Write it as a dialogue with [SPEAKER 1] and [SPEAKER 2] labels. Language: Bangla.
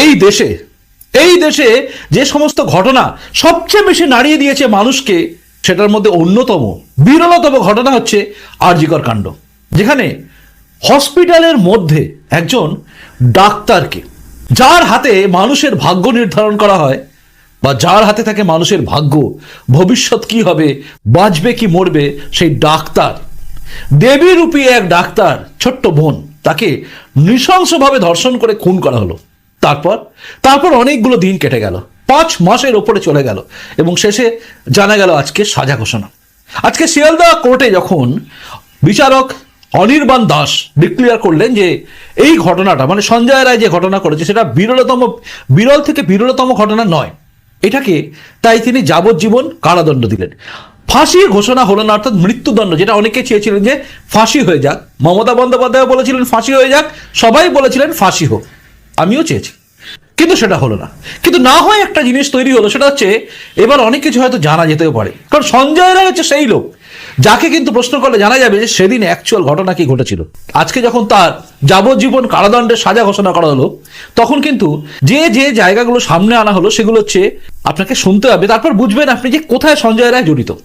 [SPEAKER 1] এই দেশে যে সমস্ত ঘটনা সবচেয়ে বেশি নাড়িয়ে দিয়েছে মানুষকে, সেটার মধ্যে অন্যতম বিরলতম ঘটনা হচ্ছে আরজিকর কাণ্ড, যেখানে হসপিটালের মধ্যে একজন ডাক্তারকে, যার হাতে মানুষের ভাগ্য নির্ধারণ করা হয় বা যার হাতে থাকে মানুষের ভাগ্য, ভবিষ্যৎ কি হবে, বাঁচবে কি মরবে, সেই ডাক্তার, দেবীরূপী এক ডাক্তার, ছোট্ট বোন, তাকে নৃশংসভাবে ধর্ষণ করে খুন করা হলো। তারপর অনেকগুলো দিন কেটে গেল, 5 মাসের ওপরে চলে গেল, এবং শেষে জানা গেল আজকে সাজা ঘোষণা। আজকে শিয়ালদা কোর্টে যখন বিচারক অনির্বাণ দাস ডিক্লেয়ার করলেন যে এই ঘটনাটা, মানে সঞ্জয় রায় যে ঘটনা করেছে সেটা বিরল থেকে বিরলতম ঘটনা নয়, এটাকে তাই তিনি যাবজ্জীবন কারাদণ্ড দিলেন। ফাঁসির ঘোষণা হলো না, অর্থাৎ মৃত্যুদণ্ড, যেটা অনেকে চেয়েছিলেন যে ফাঁসি হয়ে যাক। মমতা বন্দ্যোপাধ্যায় বলেছিলেন ফাঁসি হয়ে যাক, সবাই বলেছিলেন ফাঁসি হোক, আমিও চেয়েছি, কিন্তু সেটা হলো না। কিন্তু না হয় একটা জিনিস তৈরি হলো, সেটা হচ্ছে এবার অনেক কিছু হয়তো জানা যেতেও পারে, কারণ সঞ্জয় রায় হচ্ছে সেই লোক যাকে কিন্তু প্রশ্ন করলে জানা যাবে যে সেদিন অ্যাকচুয়াল ঘটনা কি ঘটেছিল। আজকে যখন তার যাবজ্জীবন কারাদণ্ডের সাজা ঘোষণা করা হলো, তখন কিন্তু যে জায়গাগুলো সামনে আনা হলো সেগুলো হচ্ছে আপনাকে শুনতে হবে, তারপর বুঝবেন আপনি যে কোথায় সঞ্জয় রায় জড়িত।